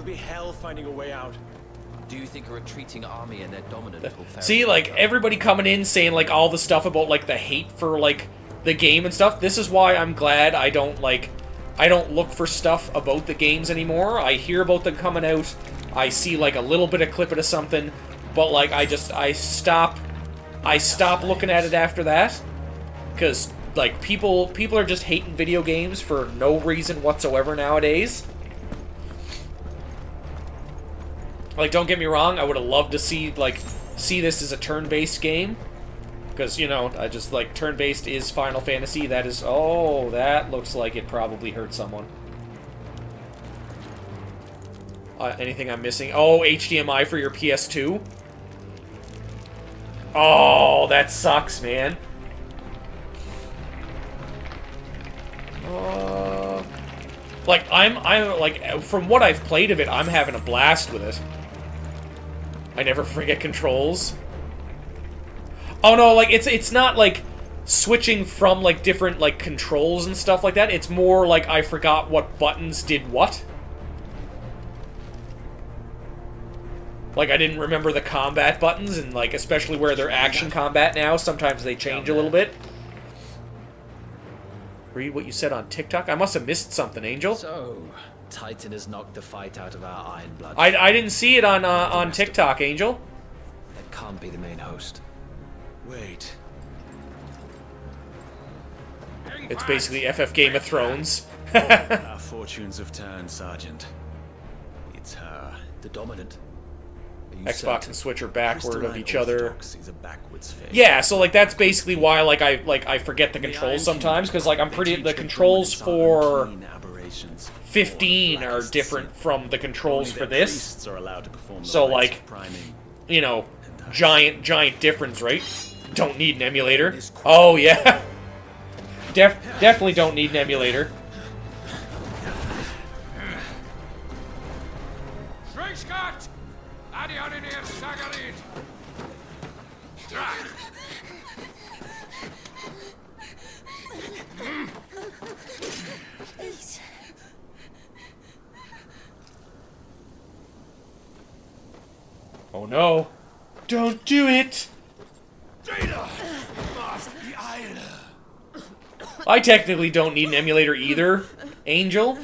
It'll be hell finding a way out. Do you think a retreating army and their dominant will fare? See, like, everybody coming in saying, like, all the stuff about, like, the hate for, like, the game and stuff. This is why I'm glad I don't, like, I don't look for stuff about the games anymore. I hear about them coming out. I see, like, a little bit of clip of something. But, like, I stop looking at it after that. Because, like, people are just hating video games for no reason whatsoever nowadays. Like, don't get me wrong, I would have loved to see this as a turn-based game. Because, you know, I just, like, turn-based is Final Fantasy. That is... Oh, that looks like it probably hurt someone. Anything I'm missing? Oh, HDMI for your PS2? Oh, that sucks, man. Like, I'm like, from what I've played of it, I'm having a blast with it. I never forget controls. Oh no, like, it's not like switching from, like, different, like, controls and stuff like that. It's more like I forgot what buttons did what. Like, I didn't remember the combat buttons, and, like, especially where they're action combat now, sometimes they change a little bit. Read what you said on TikTok? I must have missed something, Angel. So, Titan has knocked the fight out of our Iron Blood. I didn't see it on TikTok, Angel. That can't be the main host. Wait. It's basically FF Game of Thrones. Our fortunes have turned, Sergeant. It's her. The dominant. Xbox and Switch are backward of each other. Is a backwards phase. Yeah, so like that's basically why I forget the controls sometimes, because like the controls for 15 are different from the controls for this. So like, you know, giant difference, right? Don't need an emulator. Oh yeah, definitely don't need an emulator. Oh no! Don't do it! I technically don't need an emulator either, Angel.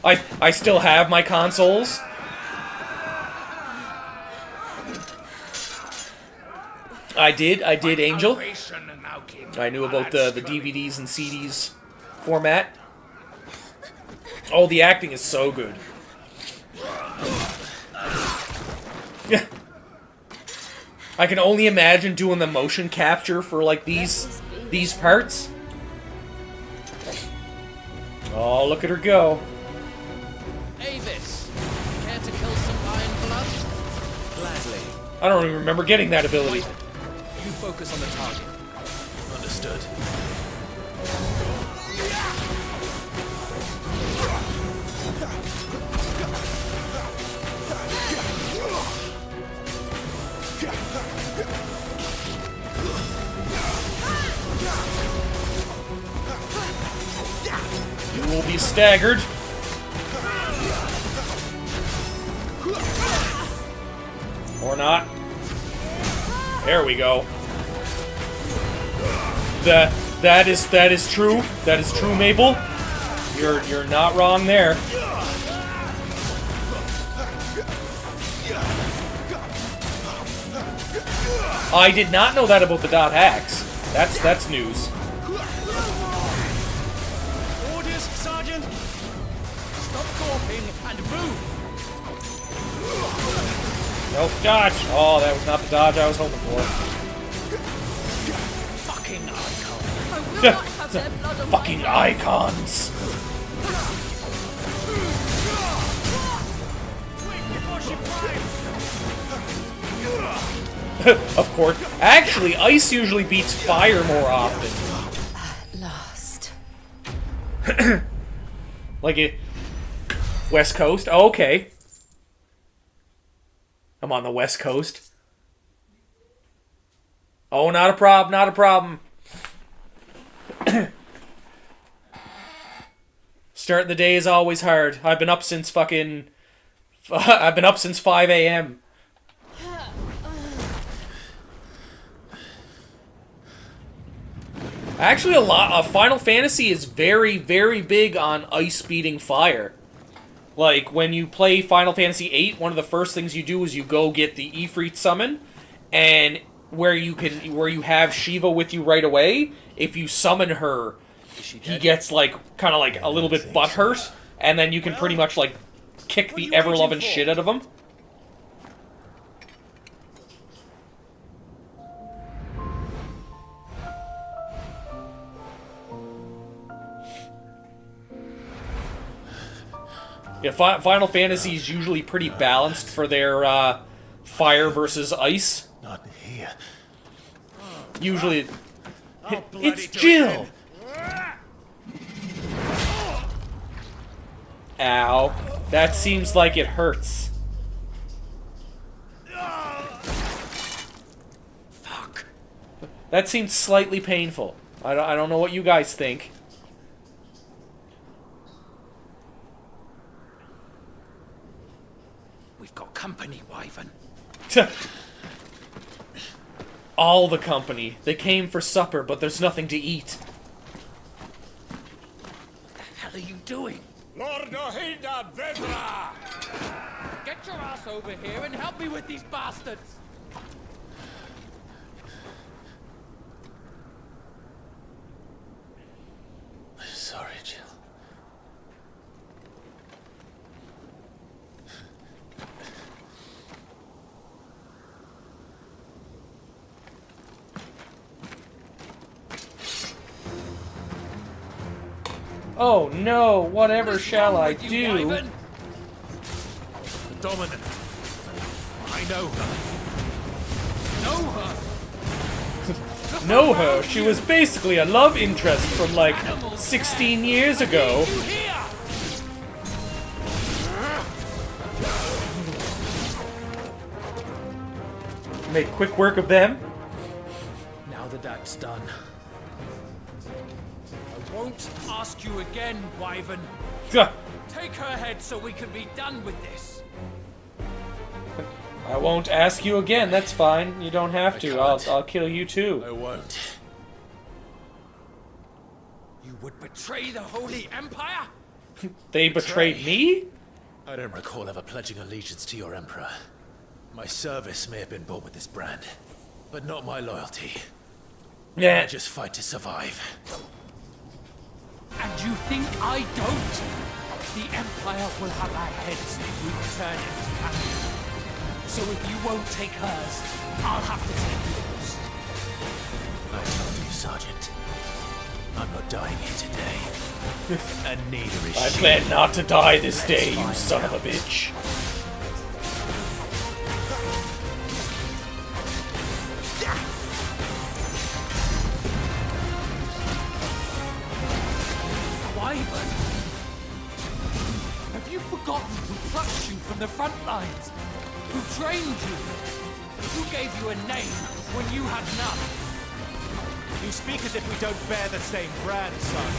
I still have my consoles. I did, Angel. I knew about the DVDs and CDs format. Oh, the acting is so good. I can only imagine doing the motion capture for like these parts. Oh, look at her go. Avis, care to kill some Iron Blood? Gladly. I don't even remember getting that ability. You focus on the target. Understood. You will be staggered. Or not. There we go. That is true. That is true, Maple. You're not wrong there. I did not know that about the dot hacks. That's news. Orders, Sergeant. Stop gawping and move. Nope, dodge. Oh, that was not the dodge I was hoping for. Fucking icon. I will not have their blood on my Fucking icons. Of course. Actually, ice usually beats fire more often. last. Like it. West Coast? Oh, okay. I'm on the West Coast. Oh, not a problem, not a problem. Starting the day is always hard. I've been up since fucking... I've been up since 5 a.m. Actually, a lot of Final Fantasy is very, very big on ice beating fire. Like, when you play Final Fantasy VIII, one of the first things you do is you go get the Ifrit summon, and where you have Shiva with you right away, if you summon her, he gets, like, kind of like a little bit butthurt, and then you can pretty much, like, kick the ever-loving shit out of him. Yeah, Final Fantasy is usually pretty balanced for their fire versus ice. Not here. Usually, it's Jill. Ow, that seems like it hurts. Fuck. That seems slightly painful. I don't know what you guys think. We've got company, Wyvern. All the company. They came for supper, but there's nothing to eat. What the hell are you doing? Lord Ohilda Vedra! Get your ass over here and help me with these bastards! Sorry, Jill. Oh no, whatever What is shall wrong I with you, do? Wyvern? Dominant. I know her. Know her! Know her, she was basically a love interest from like 16 years ago. You here! Make quick work of them. Now that that's done, I won't ask you again, Wyvern. Gah. Take her head so we can be done with this. I won't ask you again, that's fine. You don't have to. can't. I'll kill you too. I won't. You would betray the Holy Empire? They betrayed me? I don't recall ever pledging allegiance to your Emperor. My service may have been bought with this brand, but not my loyalty. I Yeah. just fight to survive. And you think I don't? The Empire will have our heads if we turn into cannon. So if you won't take hers, I'll have to take yours. I told you, Sergeant. I'm not dying here today. And neither is I she. plan not to die this day, you son of a bitch. Wyvern! Have you forgotten who plucked you from the front lines? Who trained you? Who gave you a name when you had none? You speak as if we don't bear the same brand, son.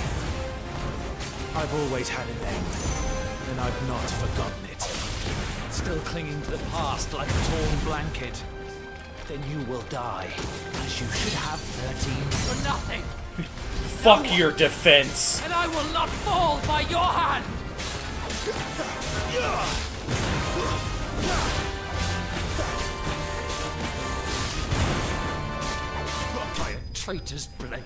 I've always had a name, and I've not forgotten it. still clinging to the past like a torn blanket, then you will die, as you should have 13. For nothing! Fuck your defense. And I will not fall by your hand! By a traitor's blade.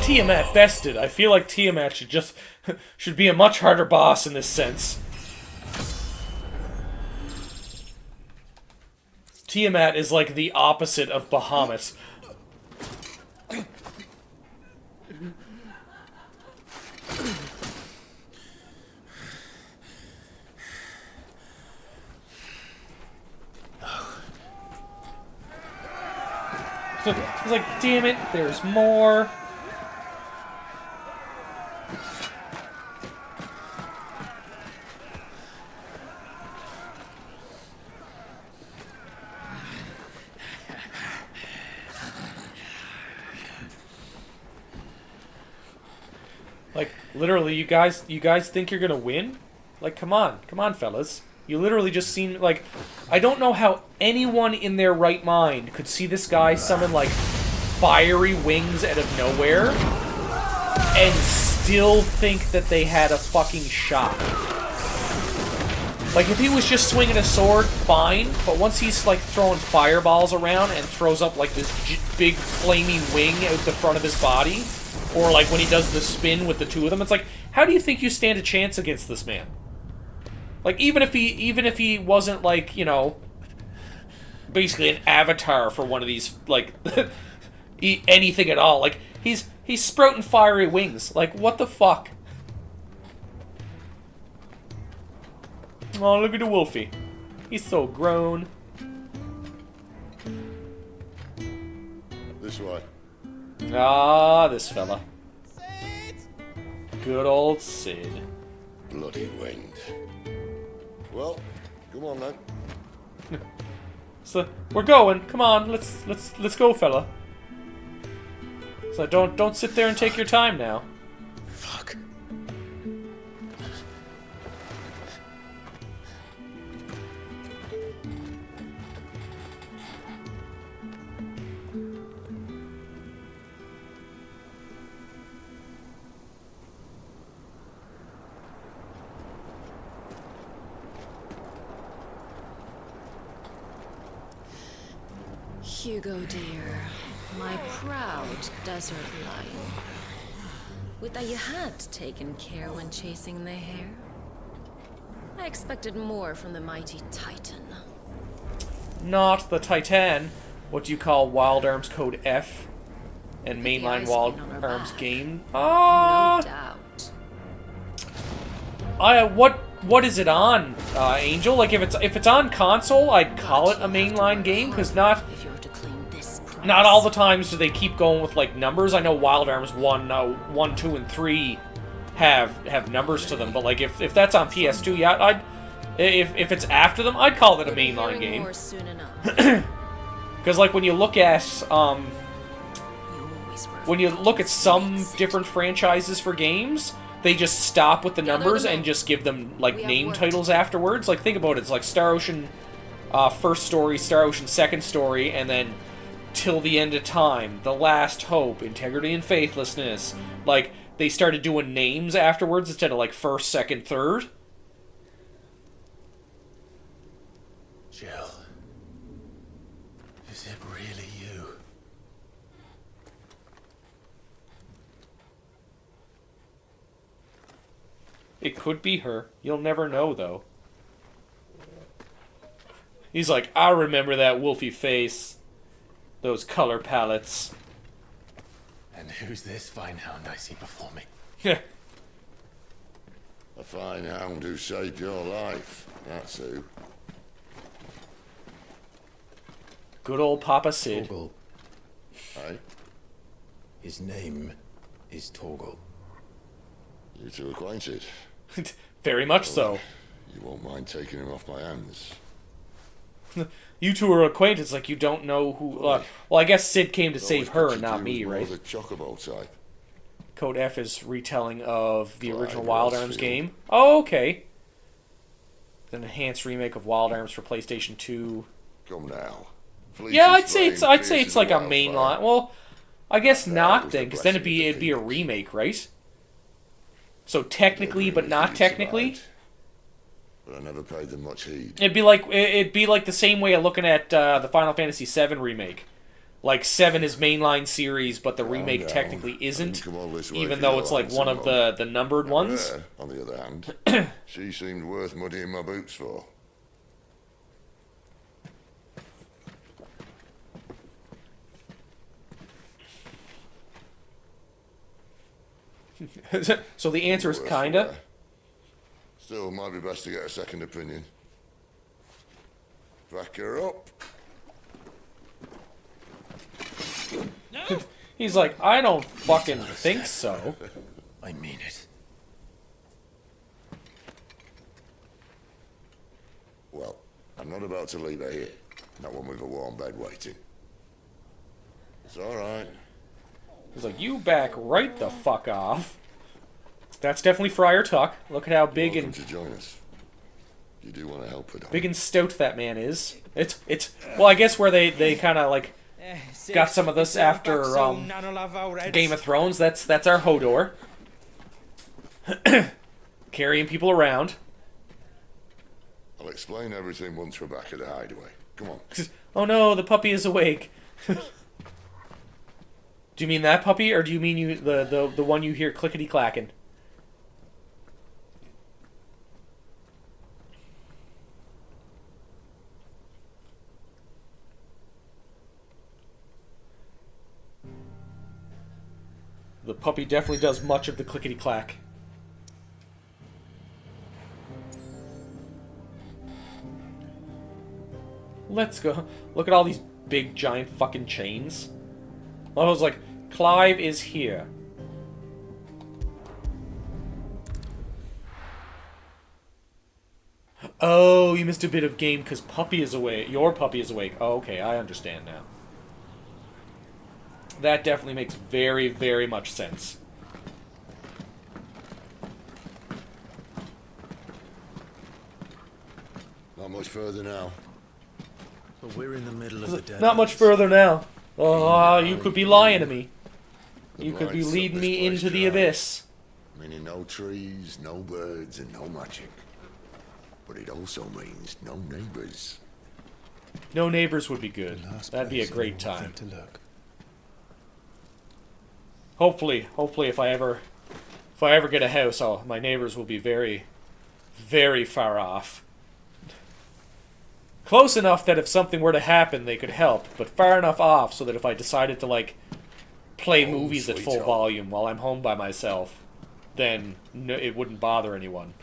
Tiamat bested. I feel like Tiamat should be a much harder boss in this sense. Tiamat is like the opposite of Bahamut. So it's like, damn it, there's more. Literally, you guys think you're gonna win? Like, come on, fellas. You literally just seem like... I don't know how anyone in their right mind could see this guy summon, like, fiery wings out of nowhere and still think that they had a fucking shot. Like, if he was just swinging a sword, fine, but once he's, like, throwing fireballs around and throws up, like, this big flaming wing out the front of his body, or, like, when he does the spin with the two of them, it's like, how do you think you stand a chance against this man? Like, even if he wasn't, like, you know, basically an avatar for one of these, like, anything at all. Like, he's sprouting fiery wings. Like, what the fuck? Oh, look at the Wolfie. He's so grown. This way. Ah, this fella. Good old Sid. Bloody wind. Well, come on then. So we're going. Come on, let's go, fella. So don't sit there and take your time now. Fuck. Hugo, dear, my proud desert lion. Would that you had taken care when chasing the hare? I expected more from the mighty Titan. Not the Titan. What do you call Wild Arms Code F? And The mainline ice Wild queen on her Arms back. game? No doubt. What is it on, Angel? Like, if it's on console, I'd call it a mainline game, because not If you were to claim this prize. not all the times do they keep going with, like, numbers. I know Wild Arms 1, 2, and 3 have numbers to them, but, like, if that's on PS2, yeah, if it's after them, I'd call it a mainline game. More soon enough. Because, like, when you look at You always were when you look at some different franchises for games, they just stop with the numbers and just give them, like, We have name work to titles afterwards. Like, think about it. It's like Star Ocean first story, Star Ocean second story, and then Till the End of Time, The Last Hope, Integrity and Faithlessness. Like, they started doing names afterwards instead of, like, first, second, third. Jill. Is it really you? It could be her. You'll never know, though. He's like, I remember that wolfy face. Those color palettes. And who's this fine hound I see before me? A fine hound who saved your life. That's who. Good old Papa Sid. Torgal. Eh? His name is Torgal. You two acquainted? Very much so. You won't mind taking him off my hands. You two are acquainted, like you don't know who... well, I guess Sid came to save her and not me, right? The chocobo type. Code F is retelling of the Clyde original Wild Arms Rosfield. game. Oh, okay. An enhanced remake of Wild Arms for PlayStation 2. Come now. Fleet Yeah, is I'd say flame, it's like a fierce as mainline. wildfire. Well, I guess That not was then, the because then blessing of it'd be a Phoenix. remake, right? So technically, but not He technically. survived, But I never paid them much heed. It'd be like the same way of looking at the Final Fantasy VII remake. Like 7 is mainline series, but the remake no. technically I isn't, didn't come all this way even for though your it's like one of handsome the numbered ones. Her, on the other hand, she seemed worth muddying my boots for. So the answer is Worth kinda. for her. Still, might be best to get a second opinion. Back her up. He's like, I don't fucking think so. I mean it. Well, I'm not about to leave her here. Not one with a warm bed waiting. It's all right. He's like, you back right the fuck off. That's definitely Friar Tuck. Look at how big Welcome and to join us. You do want to help her, don't big and stout that man is. It's well, I guess where they kind of like got some of this after Game of Thrones. That's our Hodor. Carrying people around. I'll explain everything once we're back at the hideaway. Come on. Oh no, the puppy is awake. Do you mean that puppy, or do you mean the one you hear clickety clacking? The puppy definitely does much of the clickety clack. Let's go. Look at all these big, giant fucking chains. I was like, Clive is here. Oh, you missed a bit of game because puppy is awake. Your puppy is awake. Oh, okay, I understand now. That definitely makes very, very much sense. Not much further now. But we're in the middle of the dead. Not much further now. Oh, you could be lying to me. You could be Blights of leading this me place into the dry. abyss. Meaning no trees, no birds, and no magic. But it also means no neighbors. No neighbors would be good. Last That'd be a place great anyone time. think to look. Hopefully, if I ever get a house, my neighbors will be very, very far off. Close enough that if something were to happen, they could help, but far enough off so that if I decided to like play movies at sweet full home. volume while I'm home by myself, then no, it wouldn't bother anyone.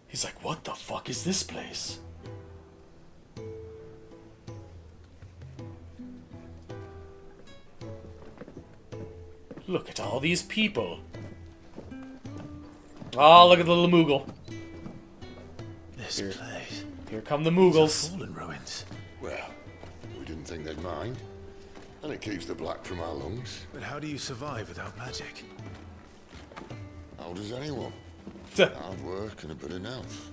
He's like, what the fuck is this place? Look at all these people. Oh, look at the little Moogle. This place. Here come the It's Moogles. fallen ruins. Well, we didn't think they'd mind. And it keeps the black from our lungs. But how do you survive without magic? How does anyone? Hard work and a bit of nerve.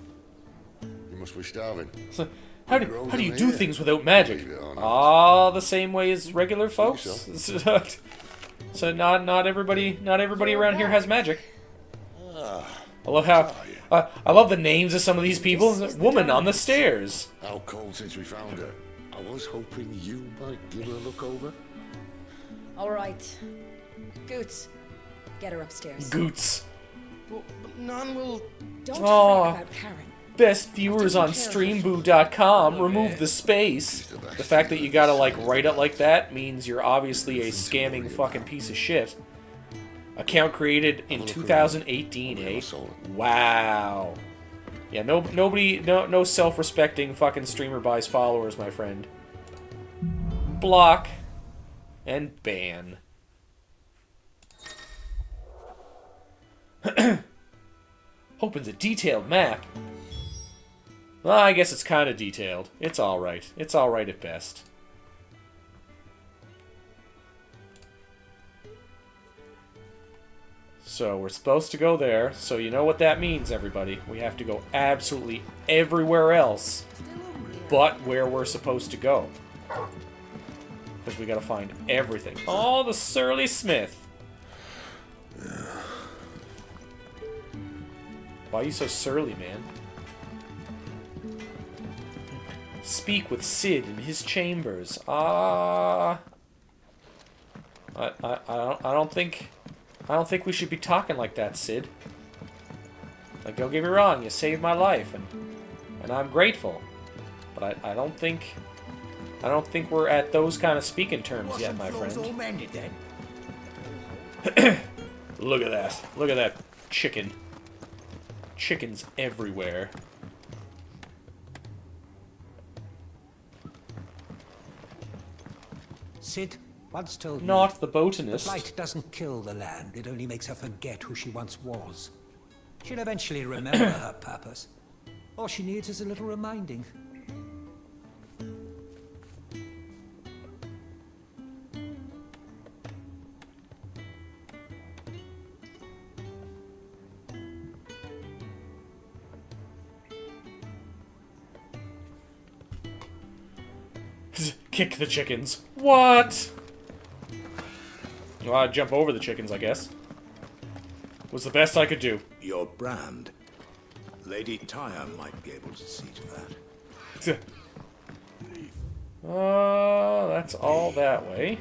You must be starving. So, how do you do things without magic? Believe it or not. Ah, the same way as regular folks. so. So not everybody around here has magic. I love how I love the names of some of these people. Woman on the stairs. How cold since we found her. I was hoping you might give her a look over. All right. Goots, get her upstairs. Goots. None will. Don't Aw. fret about Karen. Best viewers on streamboo.com. Remove the space. The fact that you gotta like write it like that means you're obviously a scamming fucking piece of shit. Account created in 2018, eh? Wow. Yeah, no self-respecting fucking streamer buys followers, my friend. Block and ban. Opens a detailed map. Well, I guess it's kind of detailed. It's alright. It's alright at best. So, we're supposed to go there, so you know what that means, everybody. We have to go absolutely everywhere else but where we're supposed to go. Because we gotta find everything. Oh, the surly Smith! Why are you so surly, man? Speak with Sid in his chambers. I don't think we should be talking like that, Sid. Like, don't get me wrong, you saved my life, and I'm grateful. But I don't think we're at those kind of speaking terms yet, my friend. All mended then. Look at that. Look at that chicken. Chickens everywhere. Sid, once told me Not the the botanist. blight doesn't kill the land, it only makes her forget who she once was. She'll eventually remember her purpose. All she needs is a little reminding. Kick the chickens. What? Well, I'd jump over the chickens, I guess. Was the best I could do. Your brand. Lady Tyre might be able to see to that. That's all that way.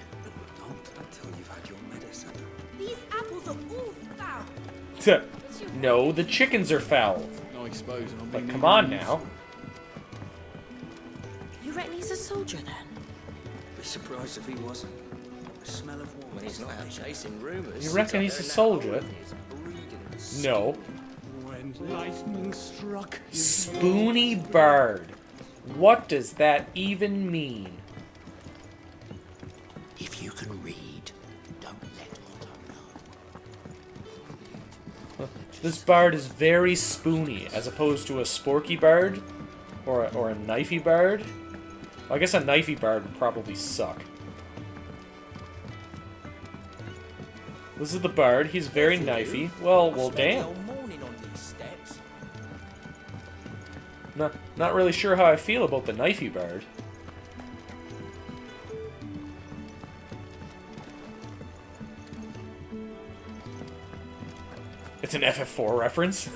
Don't until you've had your medicine. These apples are all foul. No, the chickens are foul. No exposing. But come on now. You reckon he's a soldier then? Be surprised if he wasn't. The smell of woman. He's not out chasing rumors. You reckon he's a soldier? No. When lightning struck. Spoony bird. What does that even mean? If you can read, don't let Otto know. This bird is very spoony, as opposed to a sporky bird, or a knifey bird. Well, I guess a knifey bird would probably suck. This is the bird. He's very knifey. Well, damn. Not really sure how I feel about the knifey bird. It's an FF4 reference.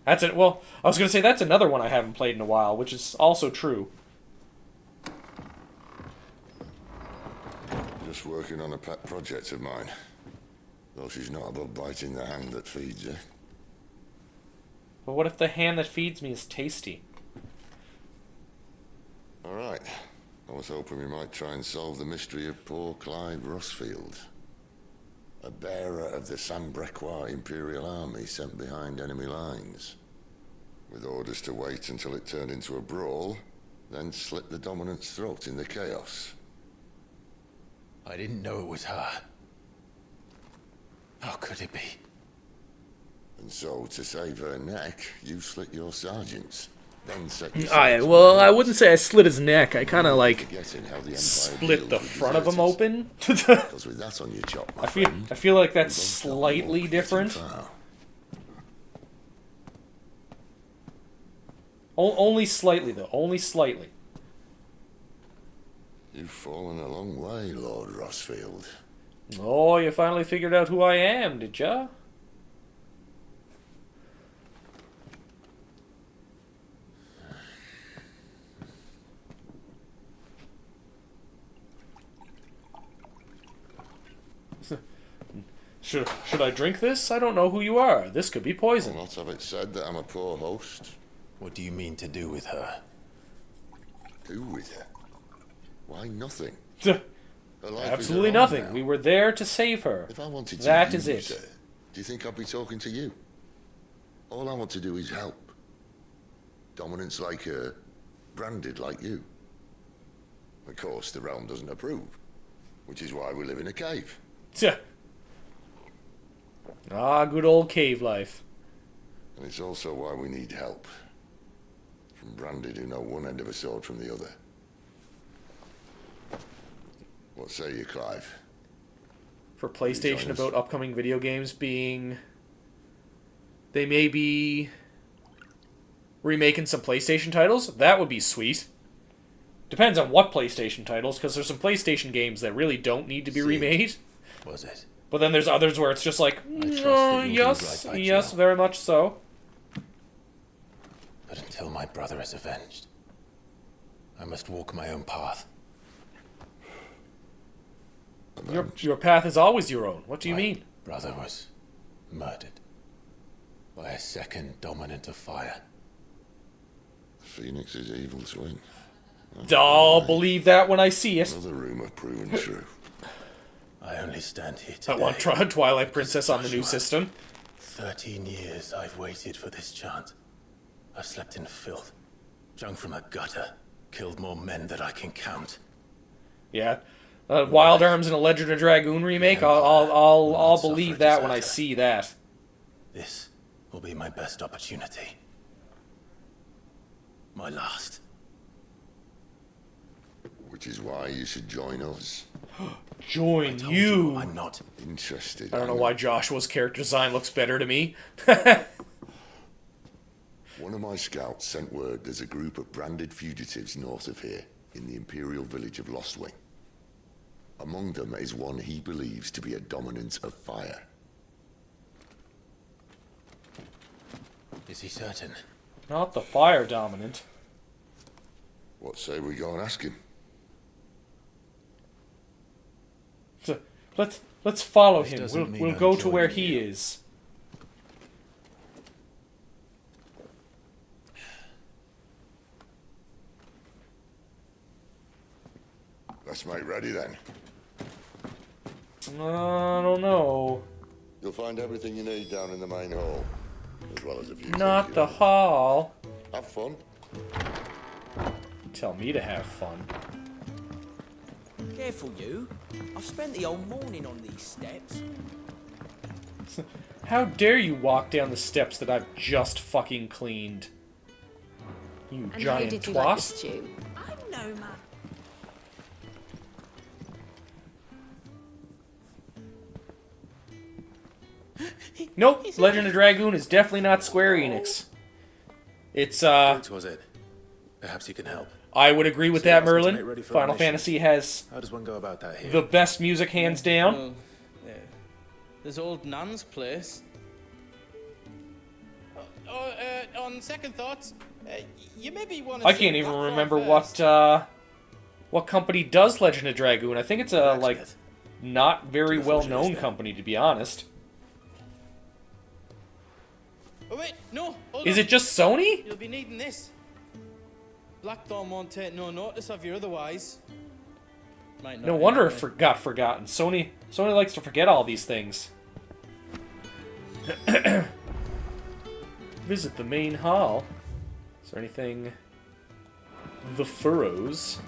That's it. Well, I was going to say that's another one I haven't played in a while, which is also true. Just working on a pet project of mine. Though she's not above biting the hand that feeds her. But what if the hand that feeds me is tasty? Alright. I was hoping we might try and solve the mystery of poor Clive Rossfield. A bearer of the Sambrequois Imperial Army sent behind enemy lines. With orders to wait until it turned into a brawl, then slit the dominant's throat in the chaos. I didn't know it was her. How could it be? And so, to save her neck, you slit your sergeant's. Then set Well, I wouldn't say I slit his neck. I kind of, like, forgetting how the Empire split the deals with front of him deserters. open. Because with that on your chop, my I friend, feel like that's you don't slightly walk different. getting far. Only slightly, though. Only slightly. You've fallen a long way, Lord Rossfield. Oh, you finally figured out who I am, did ya? Should I drink this? I don't know who you are. This could be I'll poison. not have it said that I'm a poor host. What do you mean to do with her? Do with her? Why nothing? Her life is Absolutely her own nothing. now. We were there to save her. If I wanted to That is use it. her, do you think I'd be talking to you? All I want to do is help. Dominants like her, branded like you. Of course, the realm doesn't approve, which is why we live in a cave. Tja. Ah, good old cave life. And it's also why we need help. From branded who know one end of a sword from the other. What say you, Clive? For PlayStation join us? about upcoming video games being... They may be... remaking some PlayStation titles? That would be sweet. Depends on what PlayStation titles, because there's some PlayStation games that really don't need to be remade. Was it? But then there's others where it's just like, trust that you'll do yes, right by yes, Jill." very much so. But until my brother is avenged, I must walk my own path. Your path is always your own. What do you My mean? brother was murdered by a second dominant of fire. Phoenix's evil twin. I'll believe that when I see it. Another rumor proven true. I only stand here I today. want Twilight Princess on the new system. 13 years I've waited for this chance. I've slept in filth, Junk from a gutter. Killed more men than I can count. Yeah. Wild Arms and a Legend of Dragoon remake? I'll believe that when I see that. This will be my best opportunity. My last. Which is why you should join us. Join you! I'm not interested. I don't know why Joshua's character design looks better to me. One of my scouts sent word there's a group of branded fugitives north of here, in the Imperial village of Lostwing. Among them is one he believes to be a dominant of fire. Is he certain? Not the fire dominant. What say we go and ask him? So, let's follow This him. doesn't mean We'll I'm go to where joining he you. is. Let's make ready then. I don't know. You'll find everything you need down in the main hall, as well as a few. Not the hall. Have fun. Tell me to have fun. Careful, you. I've spent the whole morning on these steps. How dare you walk down the steps that I've just fucking cleaned? You And giant how did you twat. like the stew? I'm no man. Nope, Legend of Dragoon is definitely not Square Enix. It's, What was it? Perhaps you can help. I would agree with So you that, asked me to Merlin. make ready for a Final mission. Fantasy has How does one go about that here? the best music, hands down. Well, yeah. There's old Nan's place. On second thoughts, you maybe want to. I can't even remember what company does Legend of Dragoon. I think it's a, like, Blacksmith. not very To the forge well-known is there. company, to be honest. Oh wait, no. Hold Is on. it just Sony? You'll be needing this. Blackthorn won't take no notice of you otherwise. Might not No wonder it anyway. got forgotten. Sony likes to forget all these things. Visit the main hall. Is there anything? The Furrows.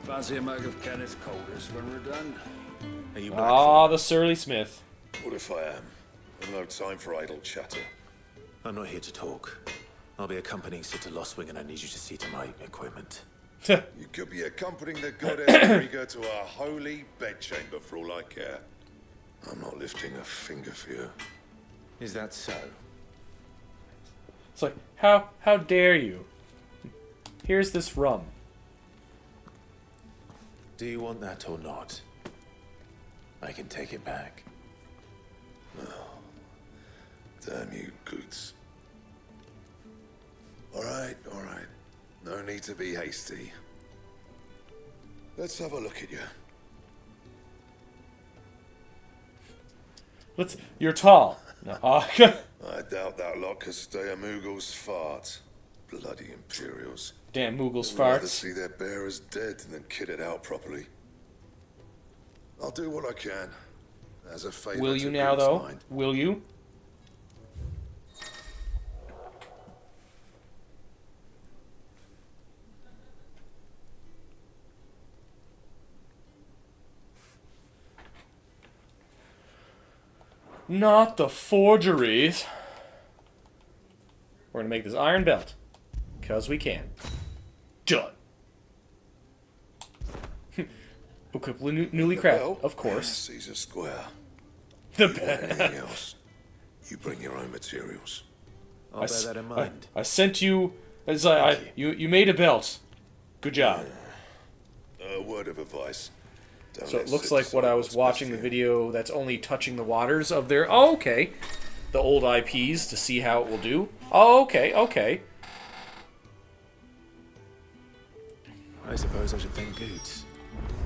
Fancy a mug of Kenneth Colders when we're done? Are you Ah, the Surly Smith. What if I am? I've no time for idle chatter. I'm not here to talk. I'll be accompanying Sid to Lostwing, and I need you to see to my equipment. You could be accompanying the goddess Rieger to our holy bedchamber for all I care. I'm not lifting a finger for you. Is that so? It's like, how dare you? Here's this rum. Do you want that or not? I can take it back. Damn you, Goots. All right. No need to be hasty. Let's have a look at you. You're tall. No. I doubt that lot could stay a Moogle's fart. Bloody Imperials. Damn Moogle's I'd rather farts. see their bearers dead than kitted out properly. I'll do what I can. As a favor Will to you now, Goots' though? mind. Will you? Not the forgeries. We're gonna make this iron belt. Because we can. Done. Equip newly crafted, Well, of course. Caesar Square. The Want anything else? You bring your own materials. I'll bear that in mind. I sent you as you made a belt. Good job. A word of advice. Don't So let it looks Sid like what decide I what's was best watching for the you. video that's only touching the waters of their okay. The old IPs to see how it will do. Oh, okay. I suppose I should thank Goots.